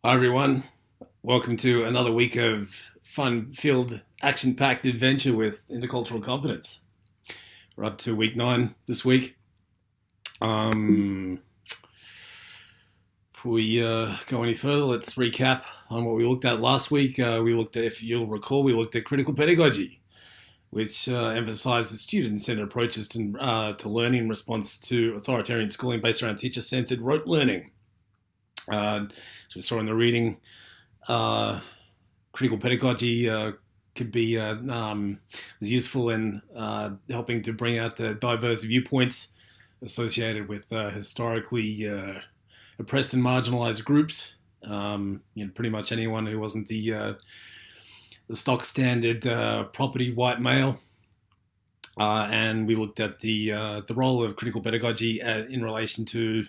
Hi everyone, welcome to another week of fun-filled, action-packed adventure with Intercultural Competence. We're up to week 9 this week. Before we go any further, let's recap on what we looked at last week. If you'll recall, we looked at critical pedagogy, which emphasizes student-centered approaches to learning in response to authoritarian schooling based around teacher-centered rote learning. As we saw in the reading, critical pedagogy could be useful in helping to bring out the diverse viewpoints associated with historically oppressed and marginalized groups. Pretty much anyone who wasn't the stock standard property white male. And we looked at the role of critical pedagogy in relation to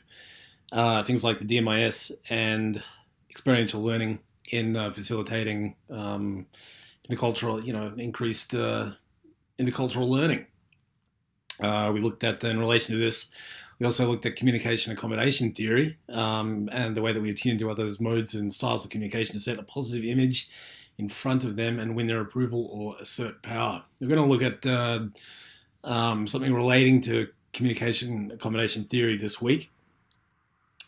things like the DMIS and experiential learning in facilitating increased intercultural learning. We looked at, in relation to this, we also looked at communication accommodation theory and the way that we attune to others' modes and styles of communication to set a positive image in front of them and win their approval or assert power. We're going to look at something relating to communication accommodation theory this week.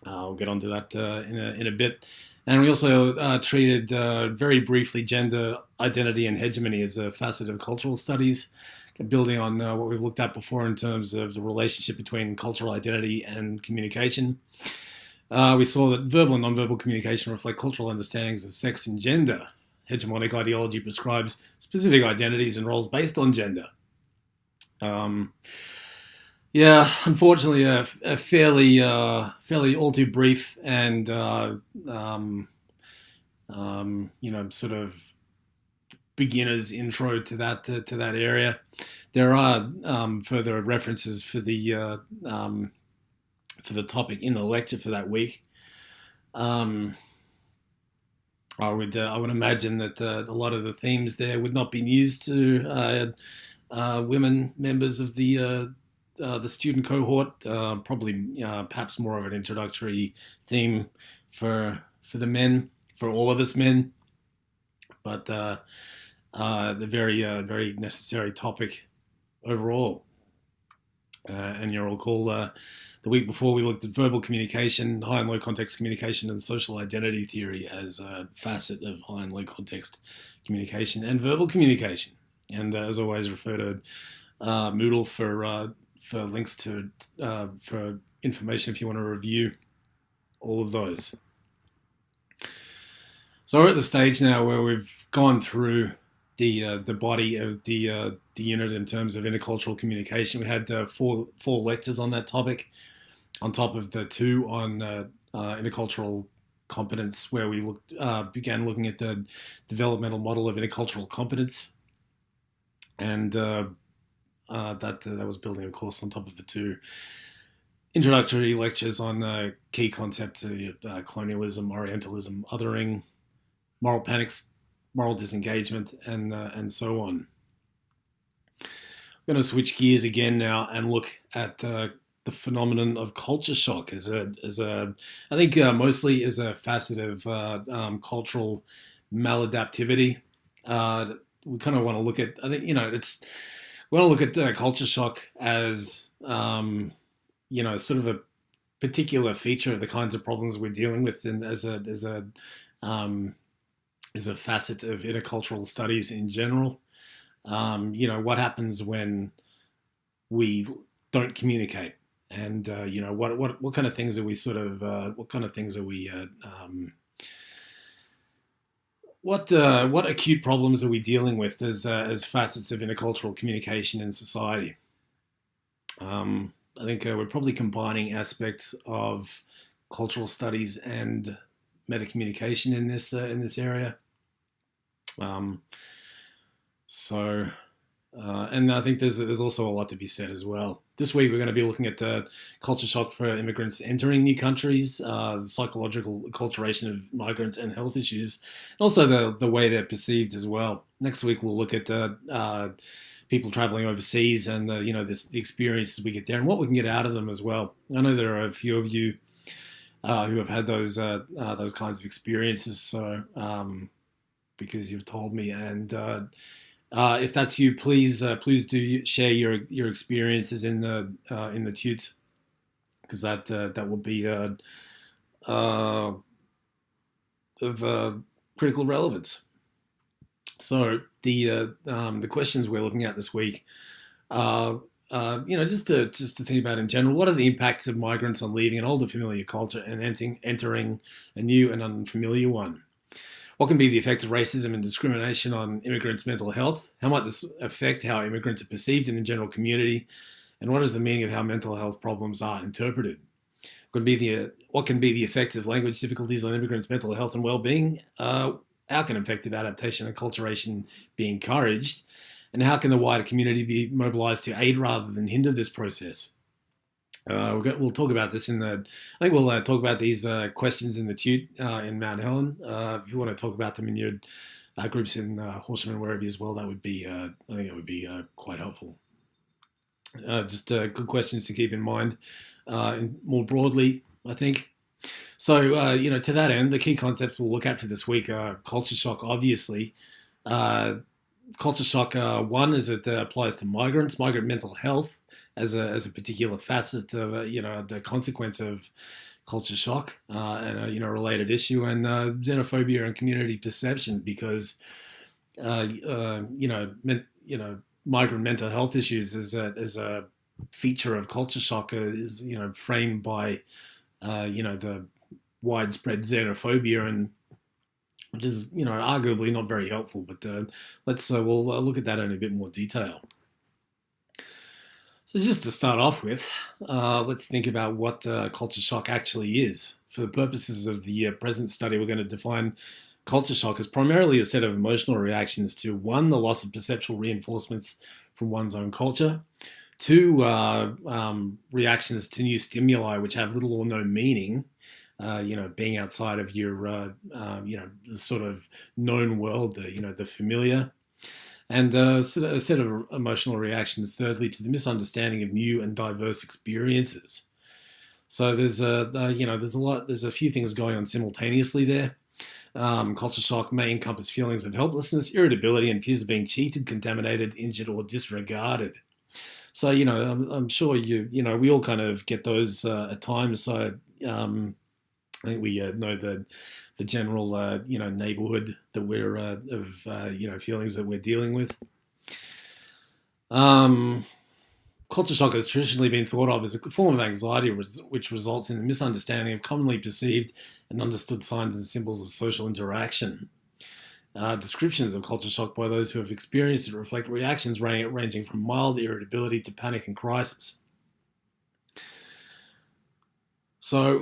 We'll get onto that in a bit. And we also treated very briefly gender identity and hegemony as a facet of cultural studies, building on what we've looked at before in terms of the relationship between cultural identity and communication. We saw that verbal and nonverbal communication reflect cultural understandings of sex and gender. Hegemonic ideology prescribes specific identities and roles based on gender. Unfortunately, a fairly all too brief and sort of beginner's intro to that area. There are further references for the topic in the lecture for that week. I would imagine that a lot of the themes there would not be news to women members of the student cohort. Perhaps more of an introductory theme for the men, for all of us men, but the very necessary topic overall. And you'll recall the week before we looked at verbal communication, high and low context communication, and social identity theory as a facet of high and low context communication and verbal communication. And as always, refer to Moodle for links to for information if you want to review all of those. So we're at the stage now where we've gone through the body of the unit in terms of intercultural communication. We had four lectures on that topic, on top of the 2 on intercultural competence, where we began looking at the developmental model of intercultural competence, and that was building a course on top of the 2 introductory lectures on key concepts of colonialism, Orientalism, othering, moral panics, moral disengagement, and so on. I'm going to switch gears again now and look at the phenomenon of culture shock as I think mostly as a facet of cultural maladaptivity. We kind of want to look at, I think, we want to look at culture shock as, sort of a particular feature of the kinds of problems we're dealing with, and as a facet of intercultural studies in general. What happens when we don't communicate, and what kind of things are we what acute problems are we dealing with as facets of intercultural communication in society? I think we're probably combining aspects of cultural studies and metacommunication in this area. And I think there's also a lot to be said as well. This week we're going to be looking at the culture shock for immigrants entering new countries, the psychological acculturation of migrants and health issues, and also the way they're perceived as well. Next week we'll look at people traveling overseas and the experiences we get there and what we can get out of them as well. I know there are a few of you who have had those kinds of experiences. So because you've told me, and if that's you, please do share your experiences in the tutes, because that will be uh, of critical relevance. So the questions we're looking at this week, just to think about in general, what are the impacts of migrants on leaving an older familiar culture and entering a new and unfamiliar one? What can be the effects of racism and discrimination on immigrants' mental health? How might this affect how immigrants are perceived in the general community? And what is the meaning of how mental health problems are interpreted? What can be the effects of language difficulties on immigrants' mental health and well-being? How can effective adaptation and acculturation be encouraged? And how can the wider community be mobilised to aid rather than hinder this process? We'll talk about this I think we'll talk about these questions in the tute in Mount Helen. If you want to talk about them in your groups in Horsham and Werribee as well, I think it would be quite helpful. Just good questions to keep in mind more broadly, I think. So, to that end, the key concepts we'll look at for this week are culture shock, obviously. Culture shock, one, as it applies to migrants, migrant mental health as a particular facet of, the consequence of culture shock and a related issue, and xenophobia and community perceptions, because, migrant mental health issues as a feature of culture shock is, framed by, the widespread xenophobia, and which is, arguably not very helpful. But we'll look at that in a bit more detail. So just to start off with, let's think about what culture shock actually is. For the purposes of the present study, we're going to define culture shock as primarily a set of emotional reactions to, one, the loss of perceptual reinforcements from one's own culture, two, reactions to new stimuli which have little or no meaning, being outside of your, the sort of known world, the familiar, and a set of emotional reactions, thirdly, to the misunderstanding of new and diverse experiences. So there's a few things going on simultaneously there. Culture shock may encompass feelings of helplessness, irritability, and fears of being cheated, contaminated, injured, or disregarded. So, I'm sure we all kind of get those at times. So I think we know the general, neighborhood that we're of, feelings that we're dealing with. Culture shock has traditionally been thought of as a form of anxiety which results in a misunderstanding of commonly perceived and understood signs and symbols of social interaction. Descriptions of culture shock by those who have experienced it reflect reactions ranging from mild irritability to panic and crisis. So,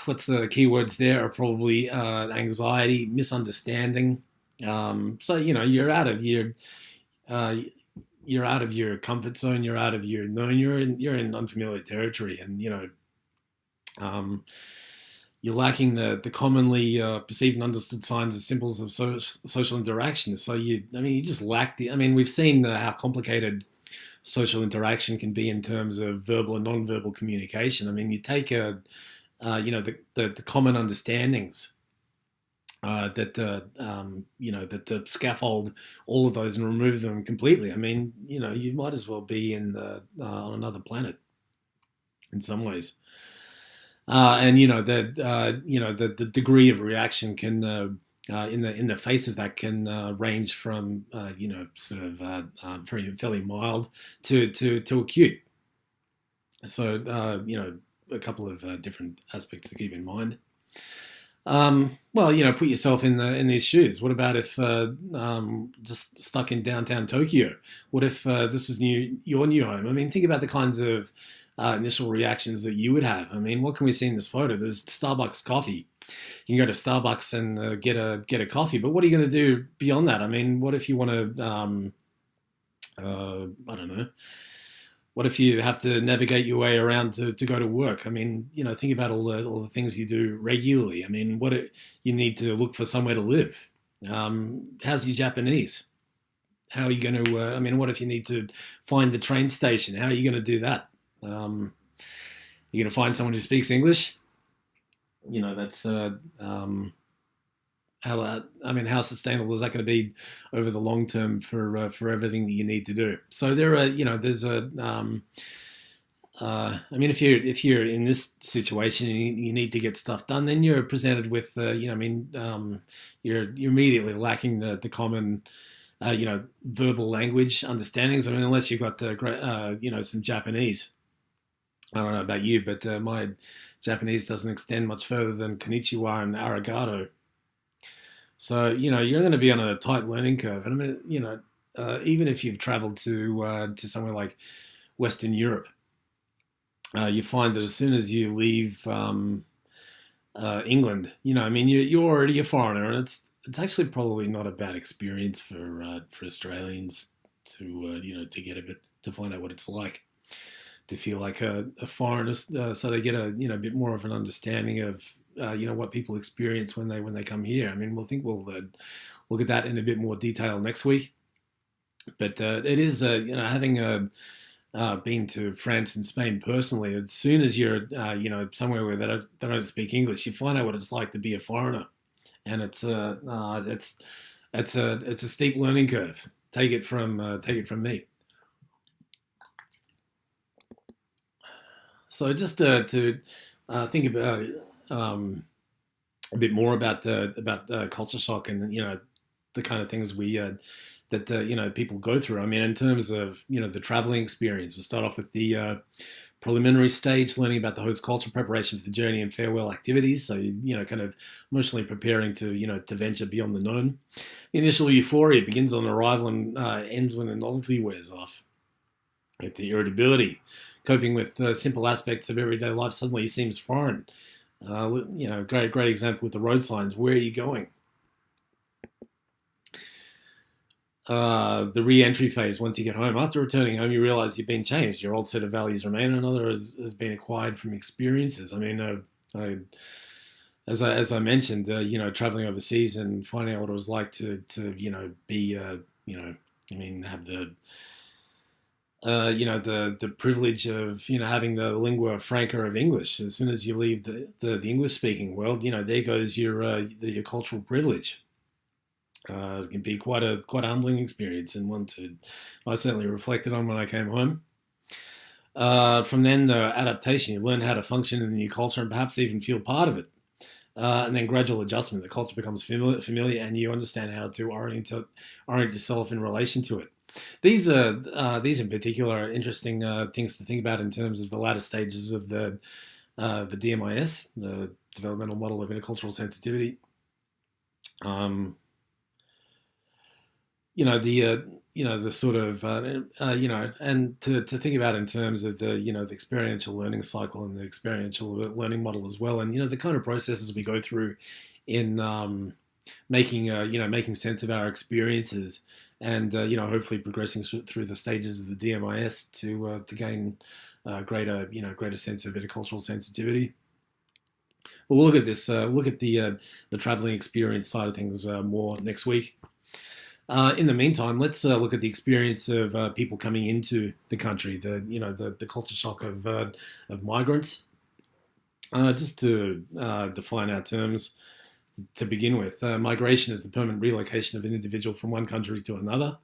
what's the keywords there are probably anxiety, misunderstanding. So you're out of your comfort zone. You're out of your known. You're in unfamiliar territory, and you're lacking the commonly perceived and understood signs and symbols of social interaction. So you just lack we've seen how complicated social interaction can be in terms of verbal and non-verbal communication. You take the common understandings that scaffold all of those and remove them completely. You might as well be on another planet in some ways. The degree of reaction can in the face of that can range from fairly mild to acute. So a couple of different aspects to keep in mind. Put yourself in these shoes. What about if just stuck in downtown Tokyo? What if this was your new home? Think about the kinds of initial reactions that you would have. What can we see in this photo? There's Starbucks coffee. You can go to Starbucks and get a coffee, but what are you going to do beyond that? What if you want to, I don't know. What if you have to navigate your way around to go to work? Think about all the things you do regularly. You need to look for somewhere to live. How's your Japanese? How are you going to? What if you need to find the train station? How are you going to do that? You're going to find someone who speaks English. that's how sustainable is that going to be over the long term for everything that you need to do? So there are, there's a if you're in this situation and you need to get stuff done, then you're presented with, you're immediately lacking the common, verbal language understandings. I mean, unless you've got some Japanese. I don't know about you, but my Japanese doesn't extend much further than konnichiwa and arigato. So you're going to be on a tight learning curve, and I mean, even if you've travelled to somewhere like Western Europe, you find that as soon as you leave England, you're already a foreigner, and it's actually probably not a bad experience for Australians to get a bit to find out what it's like to feel like a foreigner, so they get a bit more of an understanding of what people experience when they come here. I mean, we'll look at that in a bit more detail next week. But it is having been to France and Spain personally. As soon as you're somewhere where they don't speak English, you find out what it's like to be a foreigner, and it's a steep learning curve. Take it from me. So just to think about a bit more about culture shock and the kind of things that people go through. I mean, in terms of the traveling experience, we'll start off with the preliminary stage, learning about the host culture, preparation for the journey, and farewell activities. So kind of emotionally preparing to venture beyond the known. The initial euphoria begins on arrival and ends when the novelty wears off. At the irritability, coping with simple aspects of everyday life suddenly seems foreign. Great example with the road signs. Where are you going? The re-entry phase. Once you get home, after returning home, you realise you've been changed. Your old set of values remain. Another has been acquired from experiences. I mean, as I mentioned, traveling overseas and finding out what it was like to be have the privilege of having the lingua franca of English. As soon as you leave the English speaking world, there goes your cultural privilege. It can be quite a humbling experience, and one I certainly reflected on when I came home. From then, the adaptation. You learn how to function in the new culture and perhaps even feel part of it. And then gradual adjustment. The culture becomes familiar, and you understand how to orient yourself in relation to it. These in particular are interesting things to think about in terms of the latter stages of the DMIS, the Developmental Model of Intercultural Sensitivity. The sort of and to think about in terms of the experiential learning cycle and the experiential learning model as well, and the kind of processes we go through in making sense of our experiences, and hopefully progressing through the stages of the DMIS to gain greater sense of intercultural sensitivity. But we'll look at this. Look at the traveling experience side of things more next week. In the meantime, let's look at the experience of people coming into the country. The culture shock of migrants. Just to define our terms to begin with, migration is the permanent relocation of an individual from one country to another.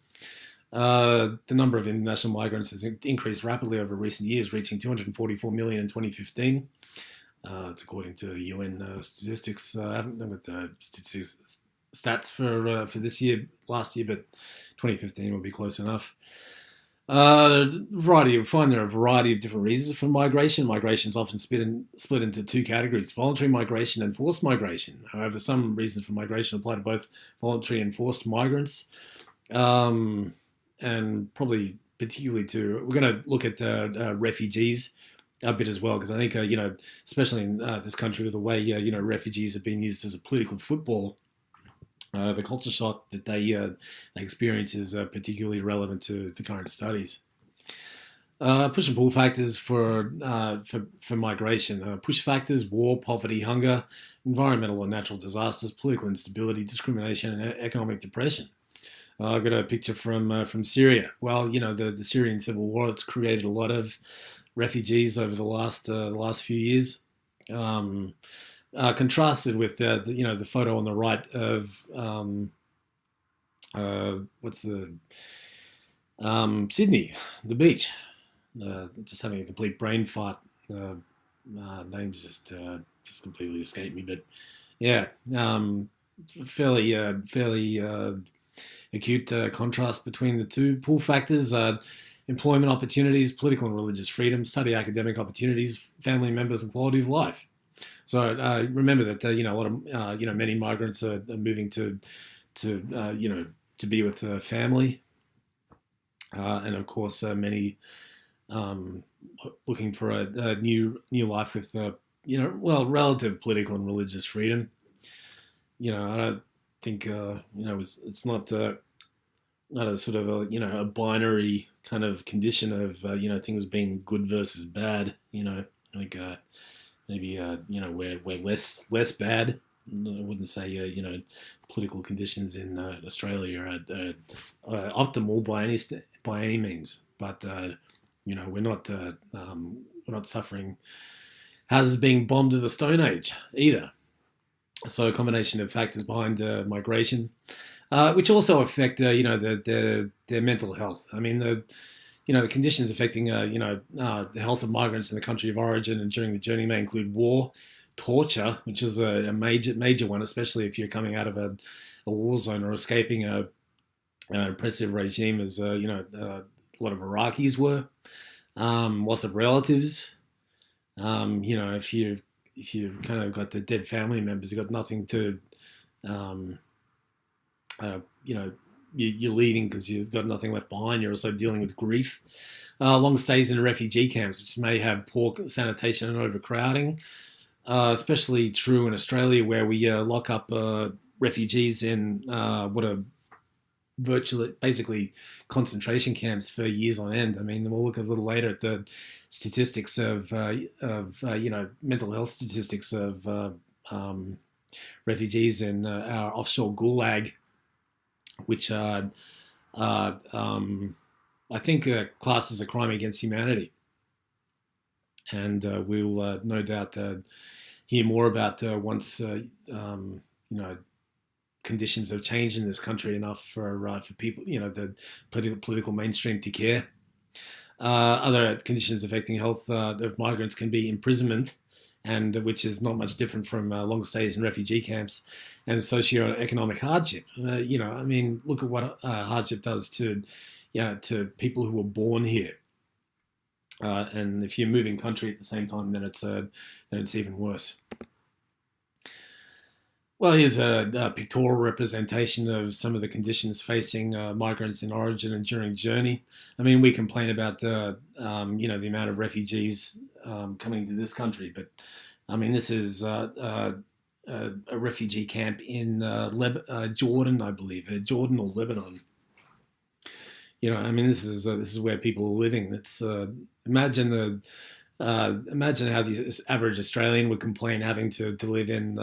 The number of international migrants has increased rapidly over recent years, reaching 244 million in 2015. It's according to UN statistics. I haven't looked at the stats for this year, last year, but 2015 will be close enough. There are a variety of different reasons for migration. Migration is often split into two categories: voluntary migration and forced migration. However, some reasons for migration apply to both voluntary and forced migrants, and probably particularly to. We're going to look at refugees a bit as well, because I think especially in this country, with the way refugees have been used as a political football. The culture shock that they experience is particularly relevant to the current studies. Push and pull factors for migration. Push factors: war, poverty, hunger, environmental and natural disasters, political instability, discrimination, and economic depression. I've got a picture from Syria. Well, the Syrian civil war, it's created a lot of refugees over the last few years. contrasted with the photo on the right of what's the Sydney, the beach. Just having a complete brain fart. Names just completely escaped me, but yeah, fairly acute contrast between the two. Pull factors: employment opportunities, political and religious freedom, study academic opportunities, family members, and quality of life. So remember that a lot of many migrants are moving to be with family, and of course many looking for a new life with relative political and religious freedom. I don't think it's not a sort of a binary kind of condition of things being good versus bad. I think maybe we're less bad. I wouldn't say political conditions in Australia are optimal by any means, but we're not suffering houses being bombed to the Stone Age either. So a combination of factors behind migration, which also affect their mental health. I mean the conditions affecting the health of migrants in the country of origin and during the journey may include war, torture, which is a major one, especially if you're coming out of a war zone or escaping an oppressive regime, as a lot of Iraqis were. Loss of relatives. If you've kind of got the dead family members, you've got nothing to, you're leaving because you've got nothing left behind. You're also dealing with grief. Long stays in refugee camps, which may have poor sanitation and overcrowding. Especially true in Australia, where we lock up refugees in what are basically concentration camps for years on end. I mean, we'll look a little later at the statistics of mental health statistics of refugees in our offshore gulag, which I think classes a crime against humanity. And we'll no doubt hear more about once conditions have changed in this country enough for people, the political mainstream to care. Other conditions affecting health of migrants can be imprisonment, and which is not much different from long stays in refugee camps, and socioeconomic hardship. I mean, look at what hardship does to people who were born here. And if you're moving country at the same time, then it's even worse. Well, here's a pictorial representation of some of the conditions facing migrants in origin and during journey. I mean, we complain about the amount of refugees coming to this country, but I mean, this is a refugee camp in Jordan, I believe, Jordan or Lebanon. I mean, this is where people are living. It's imagine how the average Australian would complain having to live in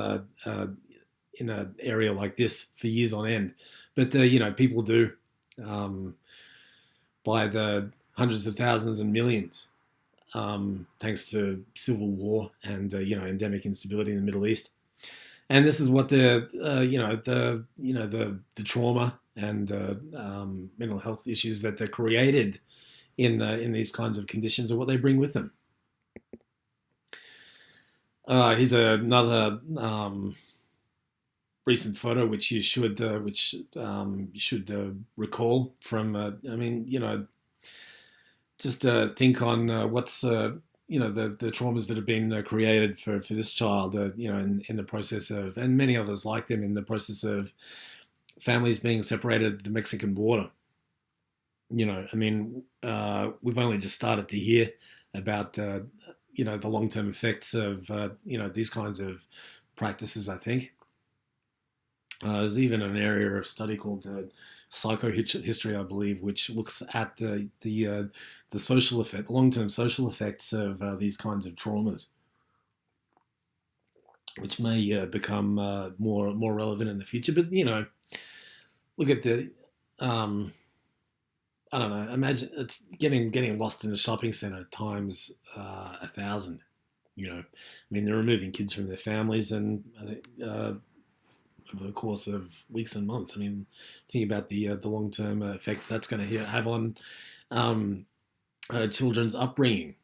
an area like this for years on end. But people do, by the hundreds of thousands and millions, thanks to civil war and endemic instability in the Middle East. And this is what the trauma and mental health issues that they're created in these kinds of conditions are what they bring with them. Here's another recent photo which you should recall from. I mean, just think on what's the traumas that have been created for this child, in the process of, and many others like them, in the process of families being separated at the Mexican border. I mean, we've only just started to hear about the long-term effects of these kinds of practices. I think there's even an area of study called psychohistory, I believe, which looks at the social effect, the long-term social effects of these kinds of traumas, which may become more relevant in the future. But look at the I don't know. Imagine it's getting lost in a shopping center times 1,000. I mean, they're removing kids from their families, and I think over the course of weeks and months. I mean, think about the long term effects that's going to have on um, children's upbringing.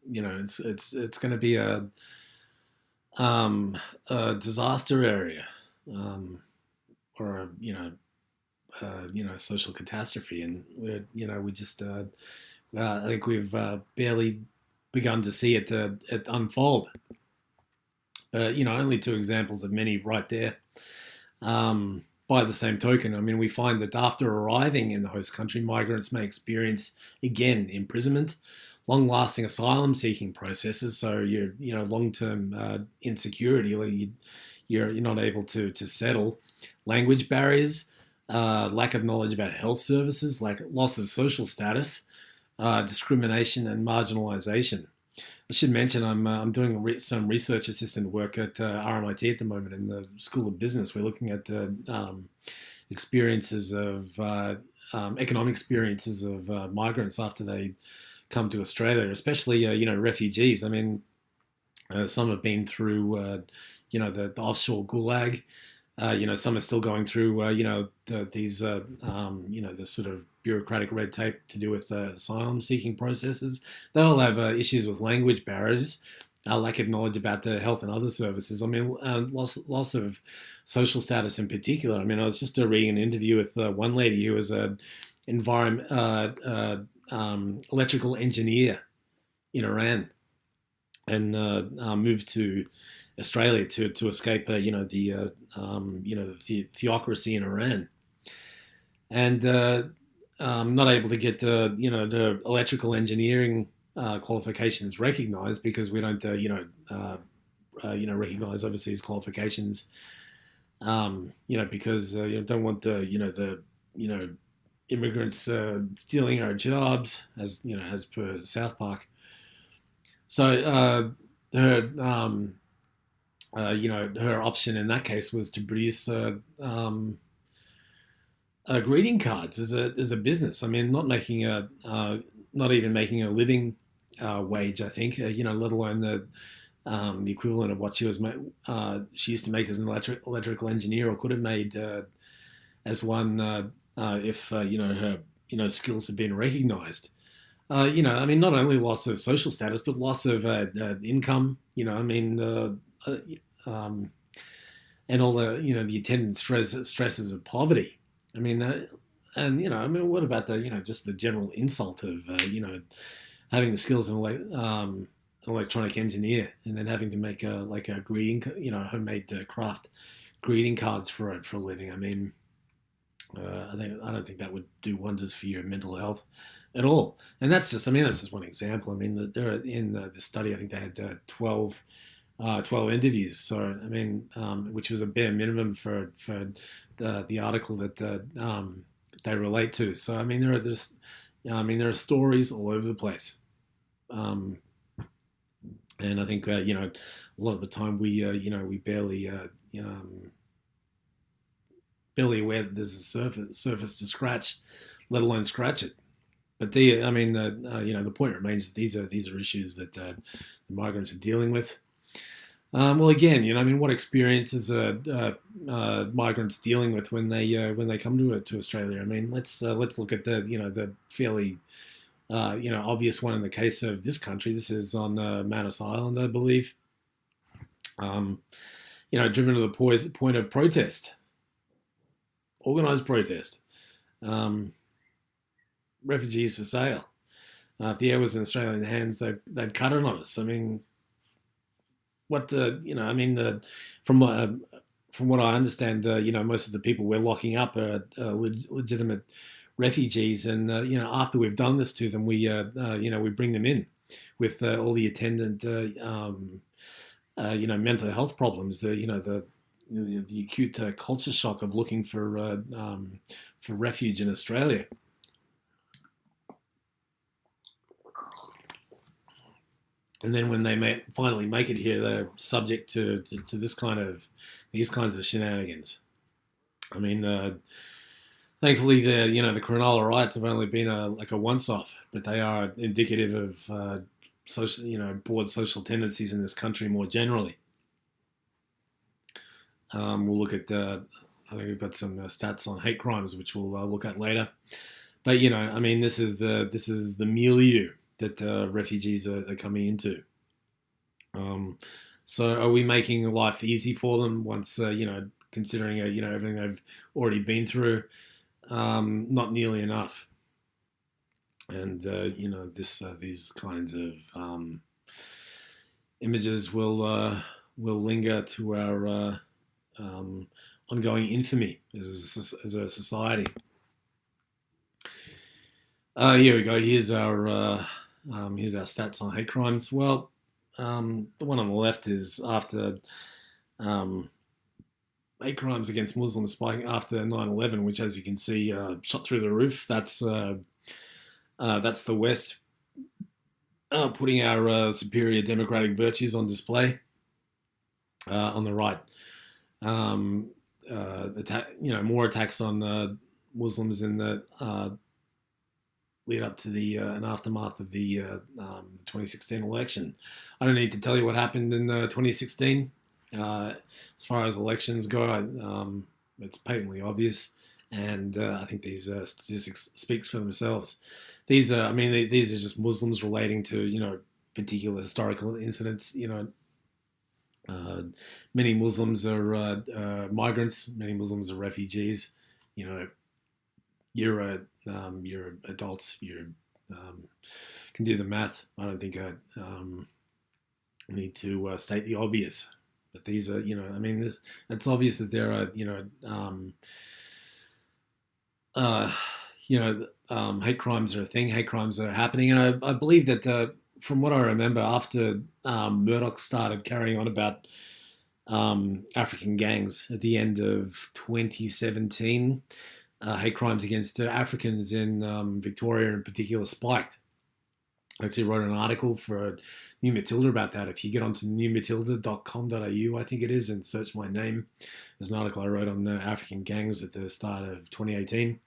It's going to be a disaster area, or social catastrophe, and we just I think we've barely begun to see it unfold. Only two examples of many right there. By the same token, I mean, we find that after arriving in the host country, migrants may experience, again, imprisonment, long-lasting asylum-seeking processes. So long-term insecurity, where you're not able to settle, language barriers, lack of knowledge about health services, like loss of social status, discrimination, and marginalisation. I should mention I'm doing some research assistant work at RMIT at the moment in the School of Business. We're looking at experiences of economic experiences of migrants after they come to Australia, especially refugees. I mean, some have been through the offshore gulag. Some are still going through the sort of bureaucratic red tape to do with asylum seeking processes. They all have issues with language barriers, lack of knowledge about the health and other services. I mean, loss of social status in particular. I mean, I was just reading an interview with one lady who was an electrical engineer in Iran, and moved to Australia to escape the theocracy in Iran, and not able to get the electrical engineering qualifications recognised, because we don't recognise overseas qualifications, because you don't want the immigrants stealing our jobs, as per South Park. So her her option in that case was to produce greeting cards as a business. I mean, not even making a living wage, I think. Let alone the equivalent of what she used to make as an electrical engineer, or could have made as one if her skills had been recognised. I mean, not only loss of social status, but loss of income. I mean, and all the attendant stresses of poverty. I mean, what about just the general insult of having the skills of an electronic engineer, and then having to make a greeting, homemade craft greeting cards for a living. I mean, I don't think that would do wonders for your mental health at all. And that's just one example. I mean, there are, in the study, I think they had 12 interviews. So I mean, which was a bare minimum for the article that they relate to. So I mean, there are stories all over the place, and I think a lot of the time we barely aware that there's a surface to scratch, let alone scratch it. But the point remains that these are issues that the migrants are dealing with. Well, again, what experiences are migrants dealing with when they come to Australia? I mean, let's look at the fairly obvious one in the case of this country. This is on Manus Island, I believe. Driven to the point of protest, organised protest. Refugees for sale. If the air was in Australian hands, they'd cut it on us. I mean, from what I understand, most of the people we're locking up are legitimate refugees, and after we've done this to them, we bring them in with all the attendant mental health problems, the acute culture shock of looking for refuge in Australia. And then when they finally make it here, they're subject to these kinds of shenanigans. I mean, thankfully the Cronulla riots have only been a once-off, but they are indicative of social, broad social tendencies in this country more generally. We'll look at I think we've got some stats on hate crimes, which we'll look at later. But I mean, this is the milieu that refugees are coming into. So, are we making life easy for them once considering everything they've already been through? Not nearly enough. And these kinds of images will linger to our ongoing infamy as a society. Here we go. Here's our stats on hate crimes. Well, the one on the left is after hate crimes against Muslims spiking after 9/11, which, as you can see, shot through the roof. That's the West putting our superior democratic virtues on display. On the right, more attacks on Muslims in the lead up to the and aftermath of the 2016 election. I don't need to tell you what happened in 2016. As far as elections go, it's patently obvious, and I think these statistics speaks for themselves. These are just Muslims relating to particular historical incidents. Many Muslims are migrants. Many Muslims are refugees. You're adults. You can do the math. I don't think I need to state the obvious. But these are, it's obvious that there are, hate crimes are a thing. Hate crimes are happening, and I believe that from what I remember, after Murdoch started carrying on about African gangs at the end of 2017, hate crimes against Africans in Victoria in particular spiked. I actually wrote an article for New Matilda about that. If you get onto newmatilda.com.au, I think it is, and search my name, there's an article I wrote on African gangs at the start of 2018.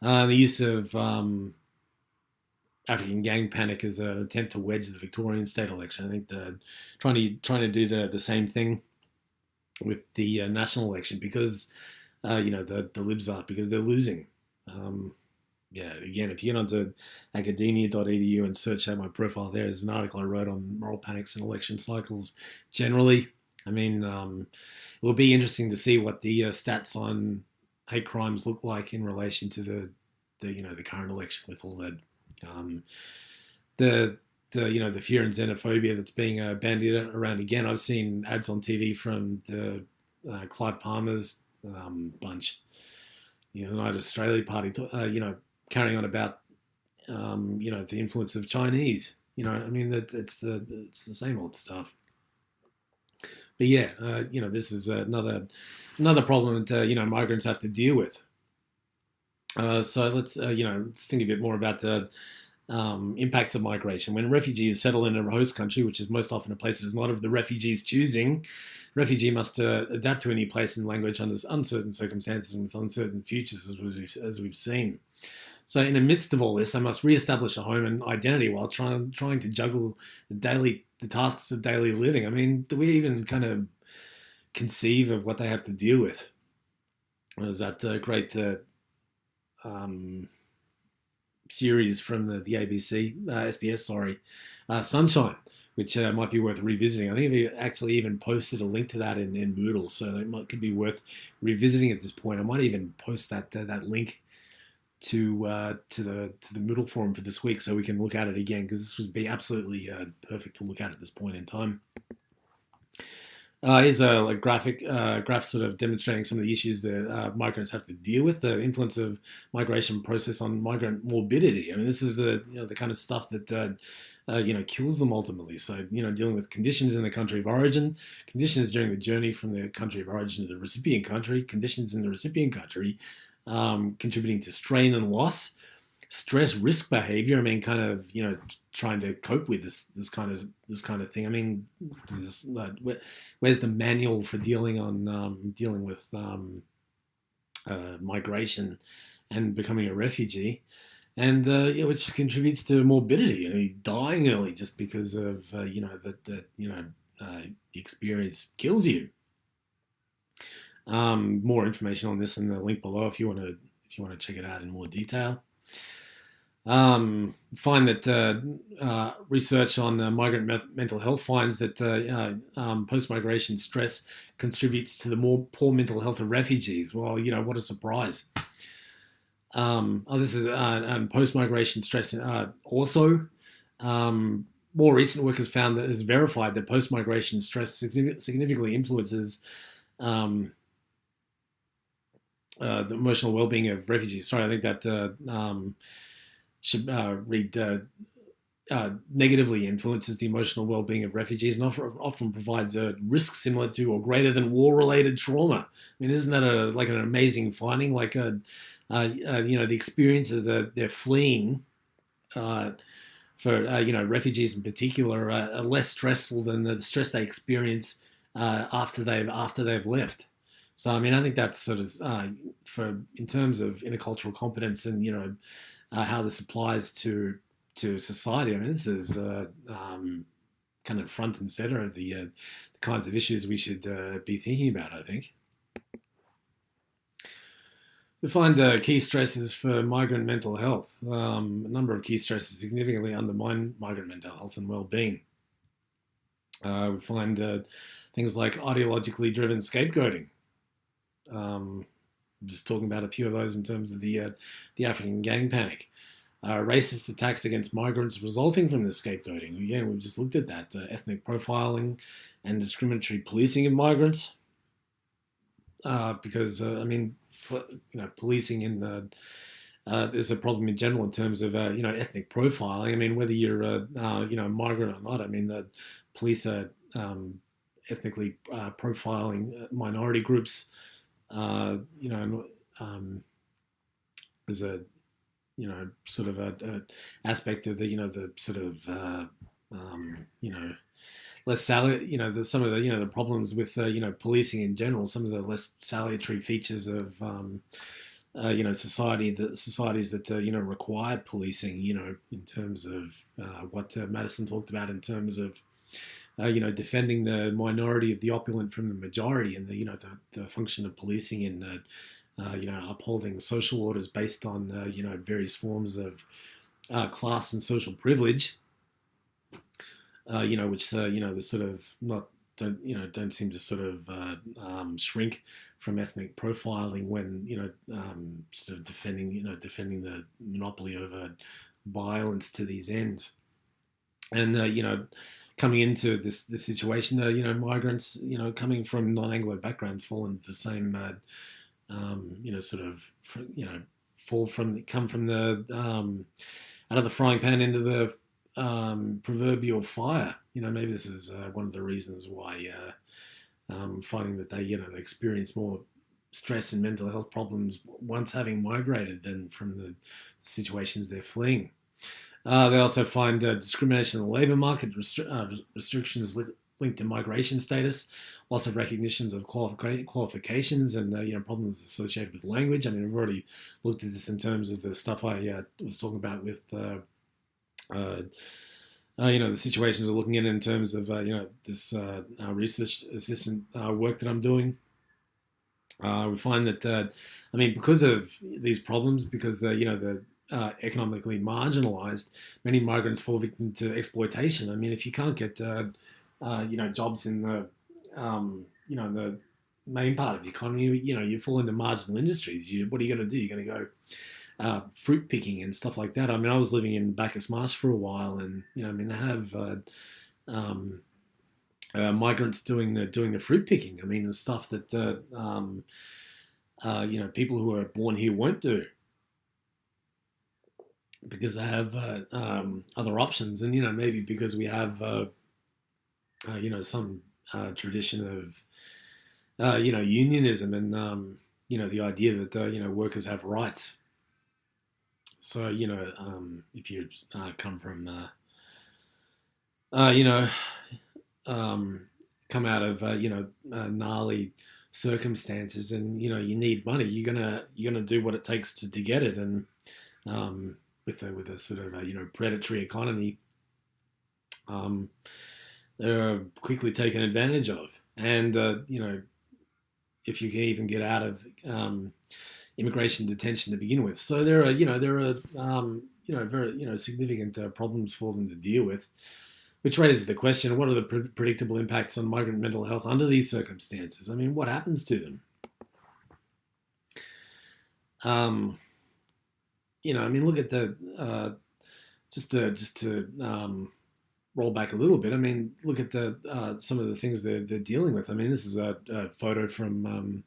The use of African gang panic as an attempt to wedge the Victorian state election. I think they're trying to do the same thing with the national election because the Libs are, because they're losing. Again, if you get onto academia.edu and search out my profile, there's an article I wrote on moral panics and election cycles generally. I mean, it will be interesting to see what the stats on hate crimes look like in relation to the current election, with all that the fear and xenophobia that's being bandied around again. I've seen ads on TV from the Clive Palmer's bunch, the United Australia Party, carrying on about the influence of Chinese. It's the same old stuff. But yeah, this is another problem that migrants have to deal with. So let's think a bit more about the impacts of migration. When refugees settle in a host country, which is most often a place that is not of the refugee's choosing, refugee must adapt to a new place and language under uncertain circumstances and with uncertain futures, as we've seen. So in the midst of all this, they must re-establish a home and identity while trying to juggle the tasks of daily living. I mean, do we even kind of conceive of what they have to deal with? There's that great series from the ABC, SBS, Sunshine, which might be worth revisiting. I think we actually even posted a link to that in Moodle, so it could be worth revisiting at this point. I might even post that link to the Moodle forum for this week, so we can look at it again, because this would be absolutely perfect to look at this point in time. Here's a graph sort of demonstrating some of the issues that migrants have to deal with, the influence of migration process on migrant morbidity. I mean, this is the kind of stuff that kills them ultimately. So dealing with conditions in the country of origin, conditions during the journey from the country of origin to the recipient country, conditions in the recipient country, contributing to strain and loss, stress, risk behavior. I mean, kind of trying to cope with this kind of thing. I mean, where's the manual for dealing with migration and becoming a refugee? and which contributes to morbidity. I mean, dying early just because of the experience kills you. More information on this in the link below if you want to check it out in more detail. Find that research on migrant mental health finds that post-migration stress contributes to the more poor mental health of refugees. Well, what a surprise. This is post-migration stress also. More recent work has found that has verified that post-migration stress significantly influences the emotional well-being of refugees. Sorry, I think that should read negatively influences the emotional well-being of refugees and often provides a risk similar to or greater than war-related trauma. I mean, isn't that an amazing finding? The experiences that they're fleeing for refugees in particular are less stressful than the stress they experience after they've left. So I mean, I think that's sort of in terms of intercultural competence and how this applies to society. I mean, this is kind of front and center of the kinds of issues we should be thinking about, I think. We find key stresses for migrant mental health. A number of key stresses significantly undermine migrant mental health and well-being. We find things like ideologically driven scapegoating. Just talking about a few of those in terms of the African gang panic. Racist attacks against migrants resulting from this scapegoating. Again, we've just looked at that. Ethnic profiling and discriminatory policing of migrants. Because, policing is a problem in general in terms of, ethnic profiling. I mean, whether you're a migrant or not, I mean, the police are ethnically profiling minority groups. There's a sort of a aspect of the sort of less salary, some of the problems with policing in general, some of the less salutary features of societies that require policing, in terms of what Madison talked about in terms of defending the minority of the opulent from the majority, and the function of policing in upholding social orders based on various forms of class and social privilege, which the sort of don't seem to sort of shrink from ethnic profiling when sort of defending the monopoly over violence to these ends, and coming into this situation, migrants coming from non-Anglo backgrounds fall into the same come from the out of the frying pan into the proverbial fire. Maybe this is one of the reasons why finding that they experience more stress and mental health problems once having migrated than from the situations they're fleeing. They also find discrimination in the labour market, restrictions linked to migration status, loss of recognitions of qualifications, and problems associated with language. I mean, we've already looked at this in terms of the stuff I was talking about with the situations we're looking at in terms of this research assistant work that I'm doing. We find that because of these problems, because the economically marginalized, many migrants fall victim to exploitation. I mean, if you can't get jobs in the the main part of the economy, you fall into marginal industries. What are you going to do? You're going to go fruit picking and stuff like that. I mean, I was living in Bacchus Marsh for a while, and they have migrants doing the fruit picking. I mean, the stuff that people who are born here won't do, because they have other options, and maybe because we have some tradition of unionism and the idea that workers have rights. So if you come from come out of gnarly circumstances, and you need money, you're gonna do what it takes to get it, and with a sort of predatory economy, they're quickly taken advantage of. And if you can even get out of immigration detention to begin with, so there are very significant problems for them to deal with, which raises the question: what are the predictable impacts on migrant mental health under these circumstances? I mean, what happens to them? Look at the just to roll back a little bit. I mean, look at the some of the things they're dealing with. I mean, this is a photo from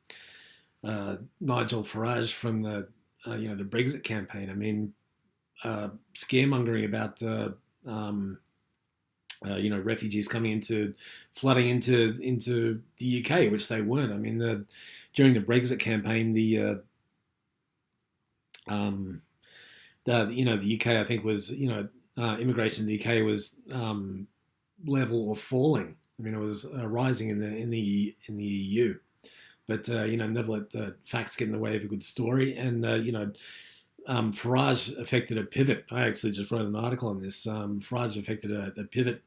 Nigel Farage from the the Brexit campaign. I mean, scaremongering about refugees flooding into the UK, which they weren't. I mean, during the Brexit campaign, the UK, I think, was immigration to the UK was level or falling. I mean, it was rising in the EU, but never let the facts get in the way of a good story. And Farage affected a pivot. I actually just wrote an article on this. Farage affected a pivot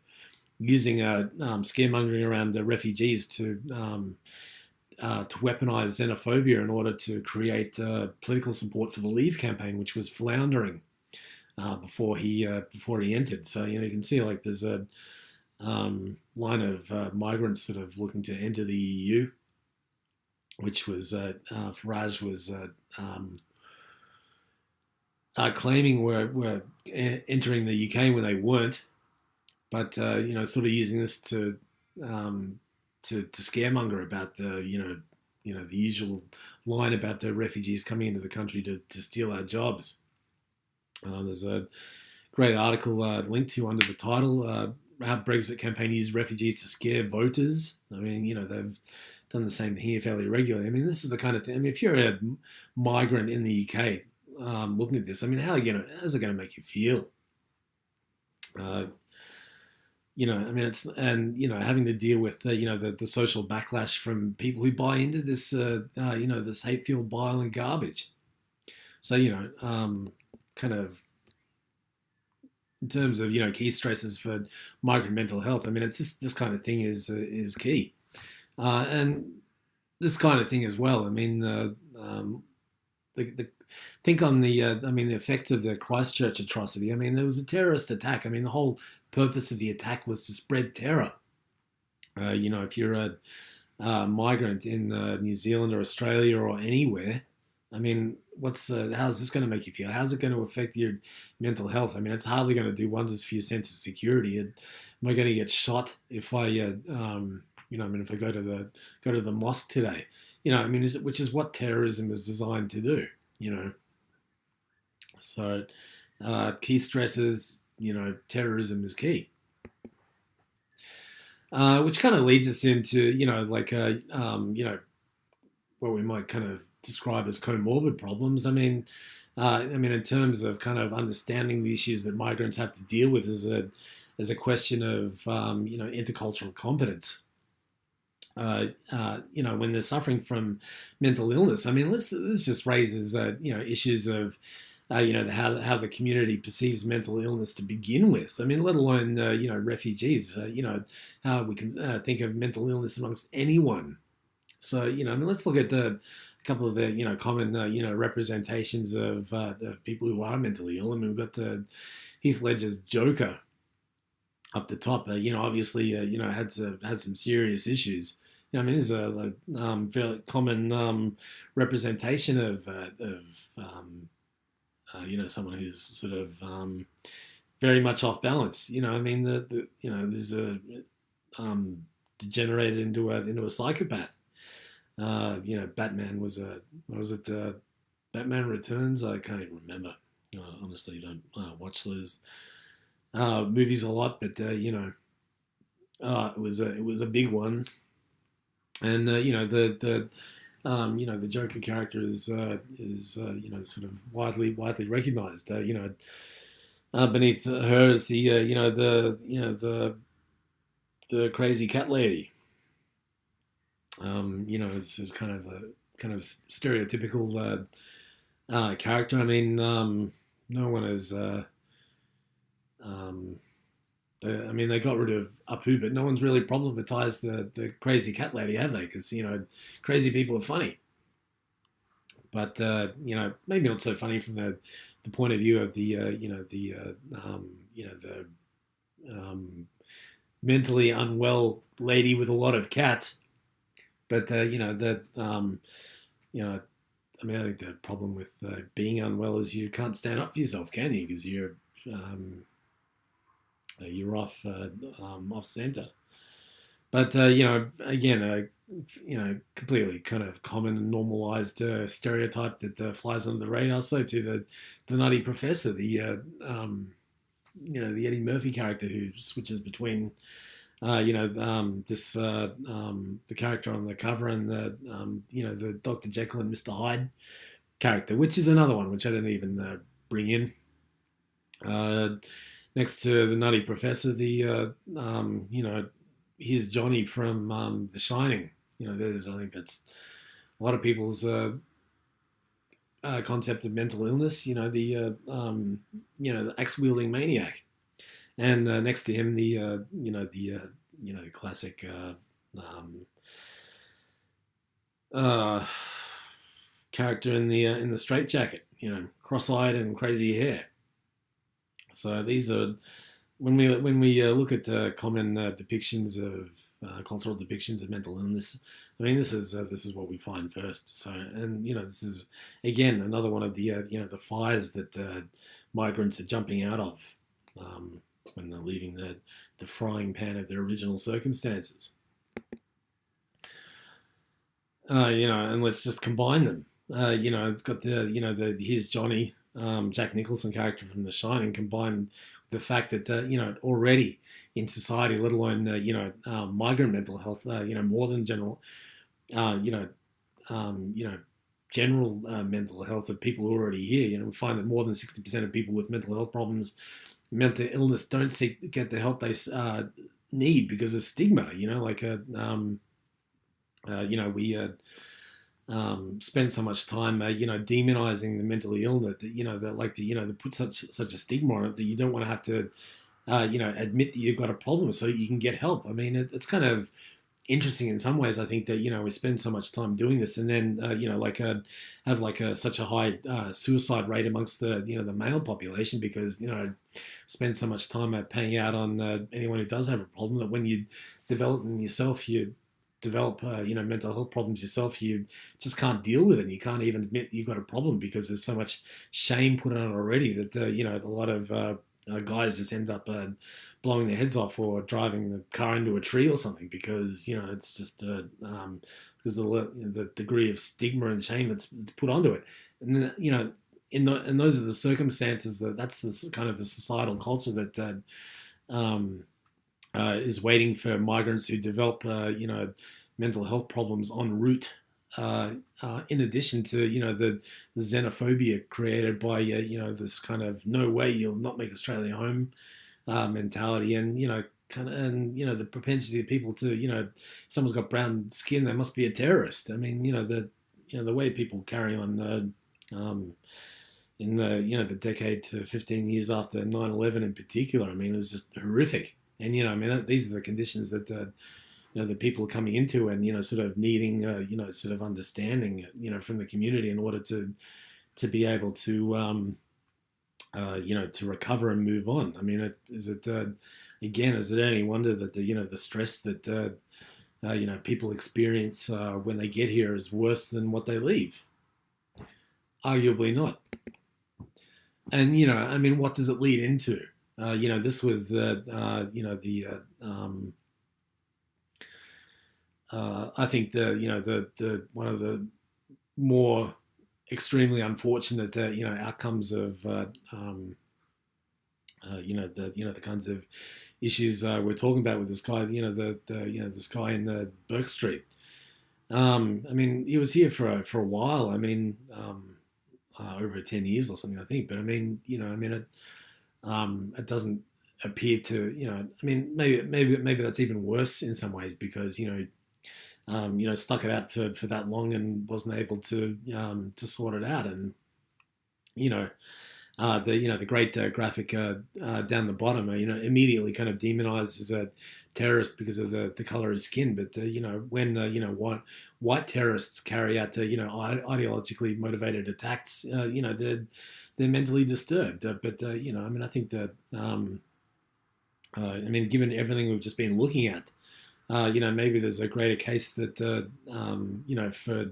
using scaremongering around refugees to weaponize xenophobia in order to create political support for the Leave campaign, which was floundering before he entered. So you can see like there's a line of migrants sort of looking to enter the EU, which was Farage was claiming were entering the UK when they weren't, but sort of using this to scaremonger about the usual line about the refugees coming into the country to steal our jobs. There's a great article linked to under the title, how Brexit campaign used refugees to scare voters. I mean, they've done the same here fairly regularly. I mean, this is the kind of thing. I mean, if you're a migrant in the UK looking at this, I mean, how's it going to make you feel? I mean, it's having to deal with the social backlash from people who buy into this this hate-filled bile and garbage. So kind of in terms of key stresses for migrant mental health. I mean, it's this kind of thing is key, and this kind of thing as well. I mean, think on the effects of the Christchurch atrocity. I mean, there was a terrorist attack. I mean, the whole purpose of the attack was to spread terror. If you're a migrant in New Zealand or Australia or anywhere, I mean, how's this going to make you feel? How's it going to affect your mental health? I mean, it's hardly going to do wonders for your sense of security. Am I going to get shot if I, if I go to the mosque today? Which is what terrorism is designed to do. So key stresses. Terrorism is key. Which kind of leads us into what we might kind of describe as comorbid problems. I mean, in terms of kind of understanding the issues that migrants have to deal with as a question of intercultural competence. When they're suffering from mental illness, I mean, this just raises issues of how the community perceives mental illness to begin with. I mean, let alone refugees. How we can think of mental illness amongst anyone. So let's look at a couple of the common representations of people who are mentally ill. I mean, we've got the Heath Ledger's Joker up the top. Obviously had some serious issues. There's a fairly common representation of someone who's sort of very much off balance. There's a degenerated into a psychopath. Batman was Batman Returns? I can't even remember. Honestly, don't watch those movies a lot, but it was a big one, and the Joker character is sort of widely recognised. Beneath her is the crazy cat lady. It's kind of stereotypical character. I mean, no one has. Um, I mean, they got rid of Apu, but no one's really problematized the crazy cat lady, have they? Because crazy people are funny, but maybe not so funny from the point of view of the mentally unwell lady with a lot of cats. But you know, I mean, I think the problem with being unwell is you can't stand up for yourself, can you? Because um, you're off center. But again, completely kind of common and normalized stereotype that flies under the radar. So to the nutty professor, the Eddie Murphy character who switches between the character on the cover and the Dr. Jekyll and Mr. Hyde character, which is another one which I didn't even bring in. Next to the nutty professor, here's Johnny from The Shining. I think that's a lot of people's concept of mental illness. The axe wielding maniac, and next to him, the classic character in the straitjacket. Cross-eyed and crazy hair. So these are when we look at common depictions of cultural depictions of mental illness. I mean, this is what we find first. So, and this is again another one of the fires that migrants are jumping out of when they're leaving the frying pan of their original circumstances. And let's just combine them. It's got here's Johnny, Jack Nicholson character from The Shining, combined with the fact that already in society, let alone migrant mental health, more than general, general mental health of people who are already here. We find that more than 60% of people with mental health problems, mental illness, don't get the help they need because of stigma. We spend so much time, demonizing the mentally ill that they like to put such a stigma on it that you don't want to have to, admit that you've got a problem so you can get help. I mean, it's kind of interesting in some ways. I think that we spend so much time doing this, and then have such a high suicide rate amongst the male population because spend so much time paying out on anyone who does have a problem that when you develop them yourself, you develop mental health problems yourself, you just can't deal with it. You can't even admit you've got a problem because there's so much shame put on it already that a lot of guys just end up blowing their heads off or driving the car into a tree or something because it's just because of the degree of stigma and shame that's put onto it. And and those are the circumstances that's the kind of the societal culture that is waiting for migrants who develop mental health problems en route. In addition to the xenophobia created by this kind of no way you'll not make Australia home mentality, and the propensity of people to if someone's got brown skin they must be a terrorist. I mean the way people carry on in the decade to 15 years after 9/11 in particular, I mean it was just horrific. And these are the conditions that the people are coming into, and sort of needing sort of understanding from the community in order to be able to to recover and move on. I mean, is it any wonder that the stress that people experience when they get here is worse than what they leave? Arguably not. And I mean, what does it lead into? This was I think the one of the more extremely unfortunate outcomes of the kinds of issues we're talking about with this guy. This guy in Burke Street. I mean, he was here for a while. I mean, over 10 years or something, I think. But I mean, it doesn't appear to, I mean, maybe that's even worse in some ways because stuck it out for that long and wasn't able to sort it out, and the great graphic down the bottom, immediately kind of demonizes a terrorist because of the color of his skin. But when white terrorists carry out ideologically motivated attacks, they're mentally disturbed. But I mean, I think that given everything we've just been looking at, maybe there's a greater case that for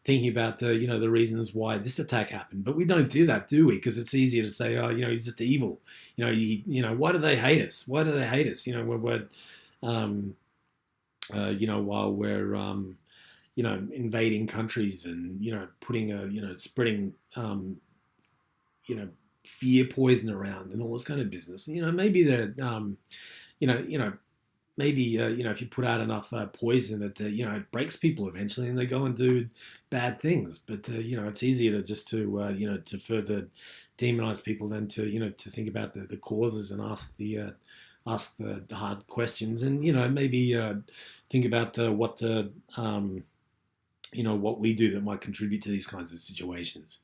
thinking about the reasons why this attack happened. But we don't do that, do we? Because it's easier to say, oh, he's just evil. Why do they hate us? Why do they hate us? While we're invading countries and putting spreading fear poison around and all this kind of business. Maybe they're maybe if you put out enough poison, it breaks people eventually, and they go and do bad things. But it's easier to just to further demonize people than to think about the causes and ask the hard questions, and maybe think about what what we do that might contribute to these kinds of situations.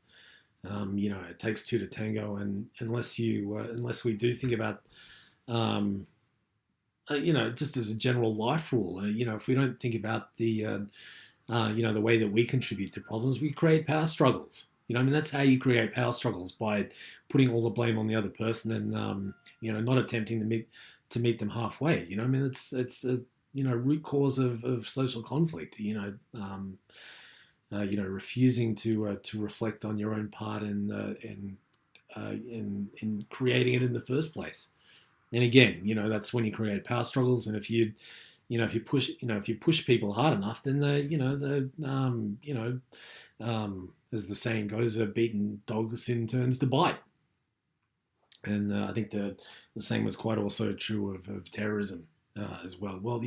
It takes two to tango, and unless we do think about just as a general life rule, if we don't think about the way that we contribute to problems, we create power struggles. That's how you create power struggles, by putting all the blame on the other person and not attempting to meet them halfway. It's a root cause of social conflict. Refusing to reflect on your own part in creating it in the first place. And again, that's when you create power struggles. And if you push people hard enough, then as the saying goes, a beaten dog soon turns to bite. And I think the same was quite also true of terrorism as well. Well,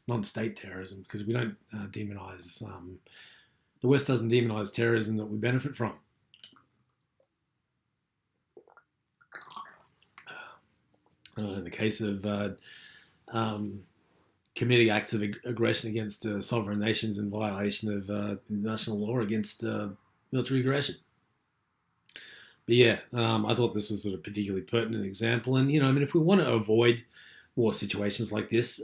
non-state terrorism, because we don't demonize. The West doesn't demonize terrorism that we benefit from. In the case of committing acts of aggression against sovereign nations in violation of international law against military aggression. But yeah, I thought this was a particularly pertinent example. And, if we want to avoid war situations like this,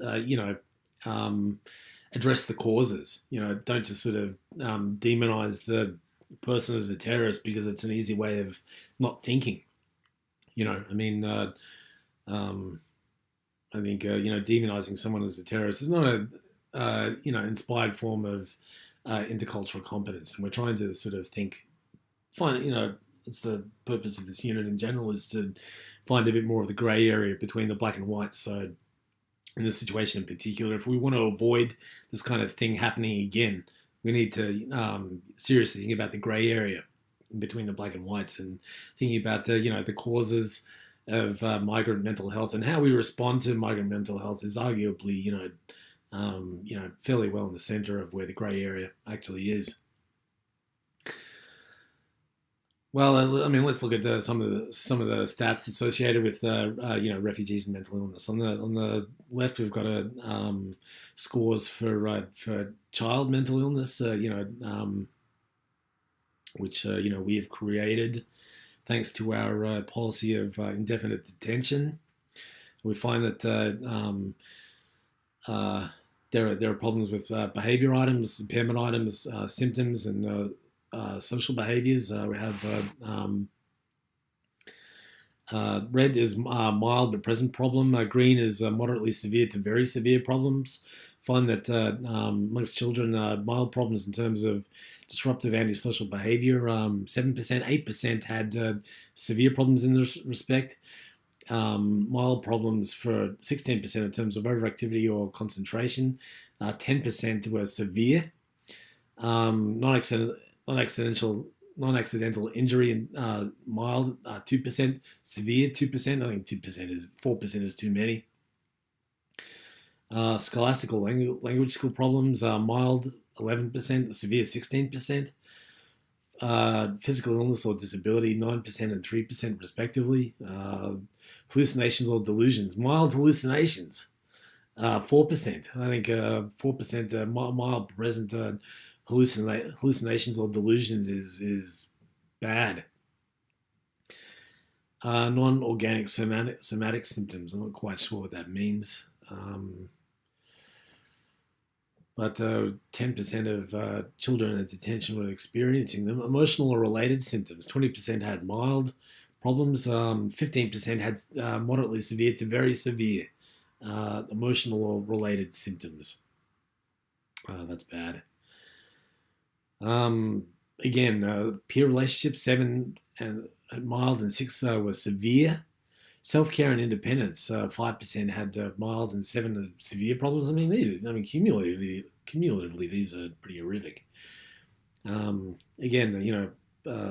address the causes. Don't just sort of demonize the person as a terrorist because it's an easy way of not thinking. I think demonizing someone as a terrorist is not a inspired form of intercultural competence, and we're trying to sort of it's the purpose of this unit in general is to find a bit more of the grey area between the black and white. So in this situation in particular, if we want to avoid this kind of thing happening again, we need to seriously think about the grey area between the black and whites, and thinking about the causes of migrant mental health, and how we respond to migrant mental health is arguably fairly well in the center of where the grey area actually is. Well, let's look at some of the stats associated with refugees and mental illness. On the left, we've got scores for child mental illness, which we have created thanks to our policy of indefinite detention. We find that there are problems with behaviour items, impairment items, symptoms, and social behaviours. We have red is mild but present problem. Green is moderately severe to very severe problems. Find that amongst children, mild problems in terms of disruptive antisocial behaviour, 7%, 8% had severe problems in this respect. Mild problems for 16% in terms of overactivity or concentration. 10% were severe. Non-accidental injury and mild, 2%. Severe, 2%. I think 4% is too many. Scholastical language skill problems, mild 11%, severe 16%. Physical illness or disability, 9% and 3% respectively. Hallucinations or delusions, mild hallucinations, 4%. I think 4% mild present hallucinations or delusions is bad. Non-organic somatic symptoms. I'm not quite sure what that means. But 10% of children at detention were experiencing them. Emotional or related symptoms. 20% had mild problems. 15% had moderately severe to very severe emotional or related symptoms. That's bad. Again, peer relationships, 7 and mild and 6 were severe. Self-care and independence, 5% had mild and 7 severe problems. I mean, cumulatively, these are pretty horrific. Again,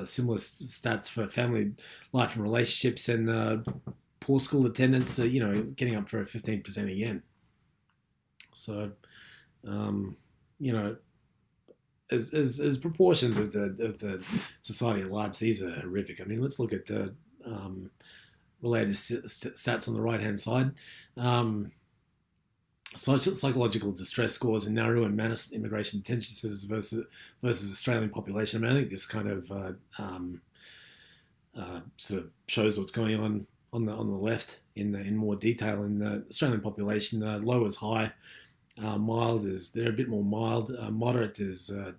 similar stats for family life and relationships, and poor school attendance, getting up for a 15% again. So, as proportions of the society at large, these are horrific. I mean, let's look at related stats on the right-hand side. Psychological distress scores in Nauru and Manus immigration detention centres versus Australian population. I mean, I think this kind of sort of shows what's going on the left in more detail. In the Australian population, low is high, mild is they're a bit more mild, moderate is a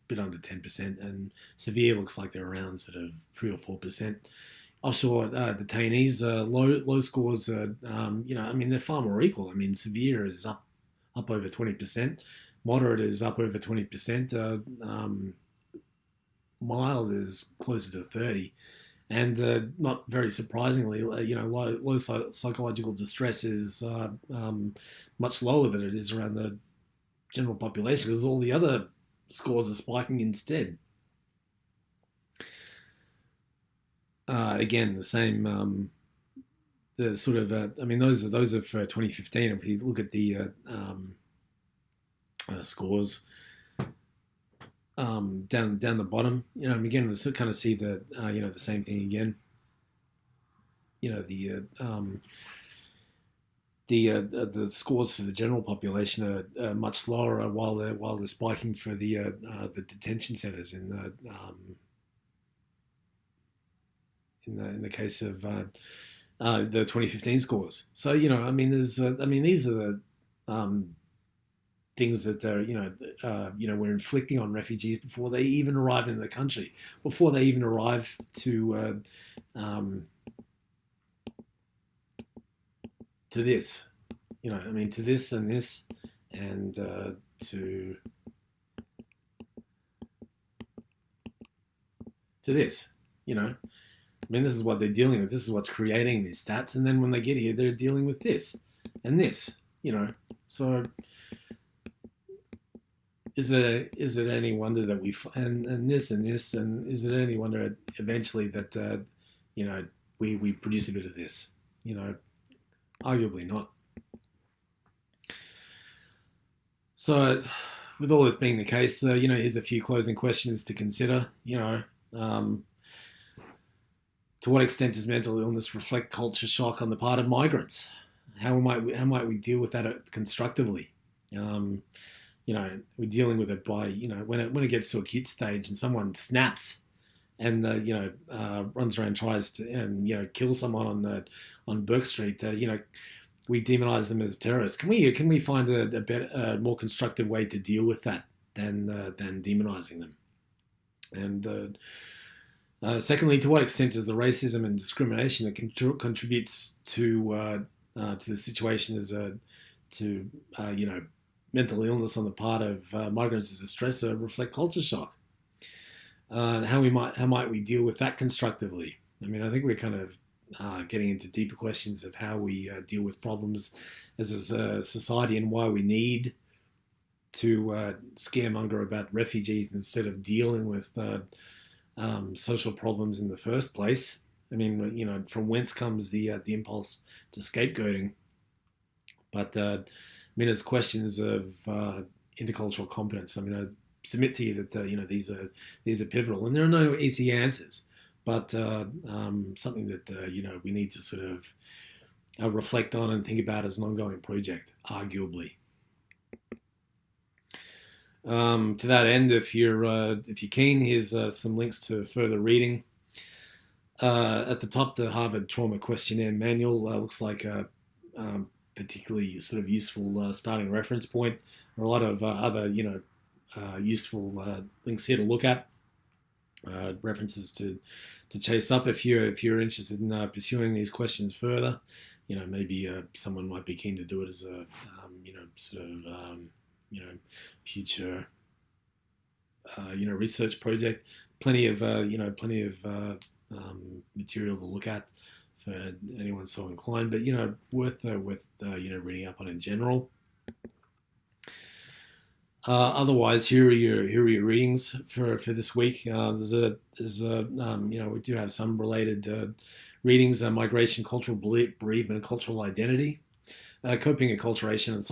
bit under 10%, and severe looks like they're around sort of 3 or 4%. Offshore detainees, low scores, they're far more equal. I mean, severe is up over 20%, moderate is up over 20%, mild is closer to 30%, and not very surprisingly, low psychological distress is much lower than it is around the general population, because all the other scores are spiking instead. Again, the same. The sort of, those are for 2015. If you look at the scores down the bottom, again, we still kind of see the the same thing again. The scores for the general population are much lower, while they're spiking for the detention centres in the case of the 2015 scores. So these are the things that we're inflicting on refugees before they even arrive in the country, before they even arrive to this, to this and this, and to this, this is what they're dealing with. This is what's creating these stats. And then when they get here, they're dealing with this and this, So is it any wonder that and this and this, and is it any wonder eventually that, we produce a bit of this? Arguably not. So with all this being the case, here's a few closing questions to consider. To what extent does mental illness reflect culture shock on the part of migrants? How might we deal with that constructively? We're dealing with it by when it gets to acute stage and someone snaps and runs around and tries to kill someone on Burke Street. We demonize them as terrorists. Can we find a better, more constructive way to deal with that than demonizing them? And secondly, to what extent does the racism and discrimination that contributes to the situation to mental illness on the part of migrants as a stressor reflect culture shock? And how might we deal with that constructively? I think we're kind of getting into deeper questions of how we deal with problems as a society, and why we need to scaremonger about refugees instead of dealing with social problems in the first place. From whence comes the impulse to scapegoating? But as questions of intercultural competence, I submit to you that these are pivotal, and there are no easy answers, but something that we need to sort of reflect on and think about as an ongoing project, arguably. To that end, if you're keen, here's some links to further reading. At the top, the Harvard Trauma Questionnaire Manual looks like a particularly sort of useful starting reference point. There are a lot of other, useful links here to look at, references to chase up if you're interested in pursuing these questions further. Maybe someone might be keen to do it as a, future, research project. Plenty of material to look at for anyone so inclined, but worth reading up on in general. Otherwise, here are your readings for this week. We do have some related readings: migration, cultural bereavement, and cultural identity, coping, acculturation, and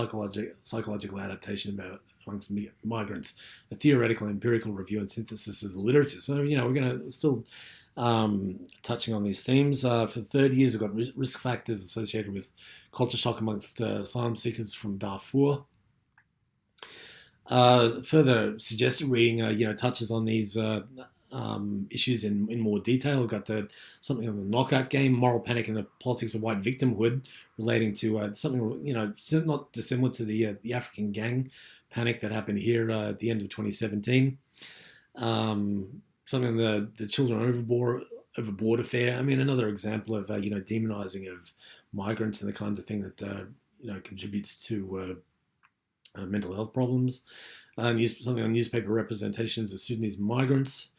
psychological adaptation amongst migrants, a theoretical, empirical review and synthesis of the literature. So we're going to still touching on these themes. For the third years, we've got risk factors associated with culture shock amongst asylum seekers from Darfur. Further suggested reading, touches on these issues in more detail. We've got something on the knockout game, moral panic and the politics of white victimhood, relating to something not dissimilar to the African gang panic that happened here at the end of 2017. Something on the children overboard affair. I mean, another example of demonizing of migrants and the kind of thing that contributes to mental health problems. Something on newspaper representations of Sudanese migrants.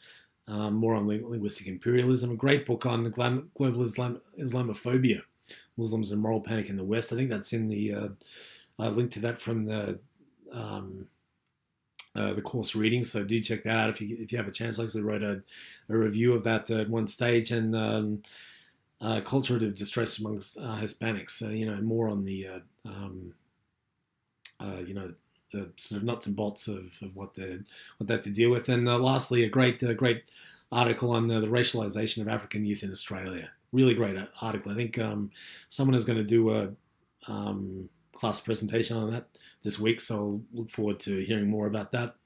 More on linguistic imperialism. A great book on global Islamophobia, Muslims and moral panic in the West. I think that's in the link to that from the course reading. So do check that out if you have a chance. I actually wrote a review of that at one stage, and culture of distress amongst Hispanics. So more on the the sort of nuts and bolts of what they have to deal with. And lastly, a great article on the racialization of African youth in Australia. Really great article. I think someone is going to do a class presentation on that this week, so I'll look forward to hearing more about that.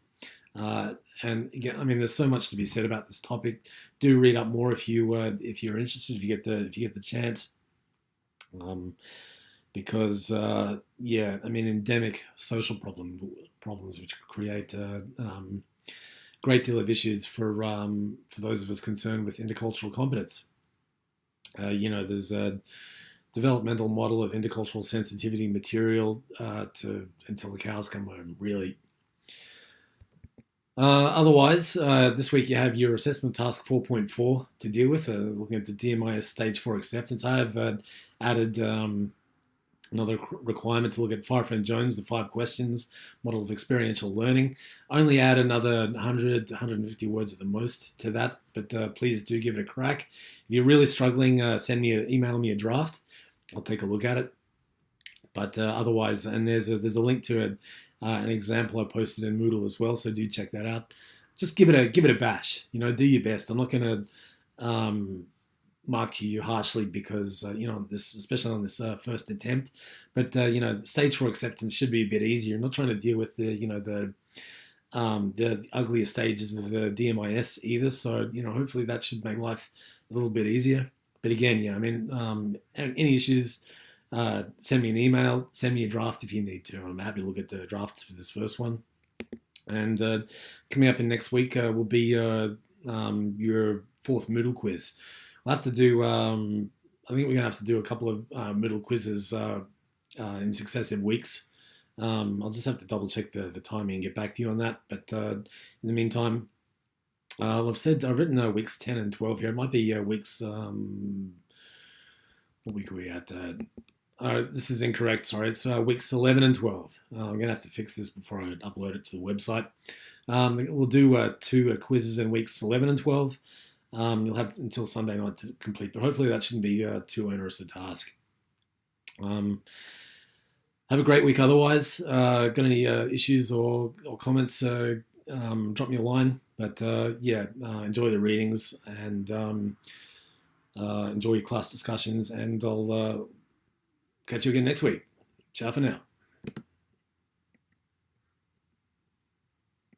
And again, I mean, there's so much to be said about this topic. Do read up more if you're interested, if you get the chance. Because endemic social problems which create a great deal of issues for those of us concerned with intercultural competence. There's a developmental model of intercultural sensitivity material until the cows come home, really. Otherwise, this week you have your assessment task 4.4 to deal with, looking at the DMIS stage 4 acceptance. I have added another requirement to look at Firefoot and Jones, the 5 questions model of experiential learning. Only add another 100 to 150 words at the most to that, but please do give it a crack. If you're really struggling, email me a draft. I'll take a look at it. But otherwise, and there's a link to an example I posted in Moodle as well, so do check that out. Just give it a bash. Do your best. I'm not going to mark you harshly because this, especially on this first attempt. But stage 4 acceptance should be a bit easier. I'm not trying to deal with the uglier stages of the DMIS either. So hopefully that should make life a little bit easier. But again, any issues, send me an email, send me a draft if you need to. I'm happy to look at the drafts for this first one. And coming up in next week will be your 4th Moodle quiz. We'll have to do, I think we're going to have to do a couple of Moodle quizzes in successive weeks. I'll just have to double check the timing and get back to you on that. But in the meantime, I've written weeks 10 and 12 here. It might be weeks, what week are we at? This is incorrect, sorry. It's weeks 11 and 12. I'm going to have to fix this before I upload it to the website. We'll do 2 quizzes in weeks 11 and 12. You'll have until Sunday night to complete, but hopefully that shouldn't be too onerous a task. Have a great week otherwise. Got any issues or comments, drop me a line. But enjoy the readings and enjoy your class discussions, and I'll catch you again next week. Ciao for now.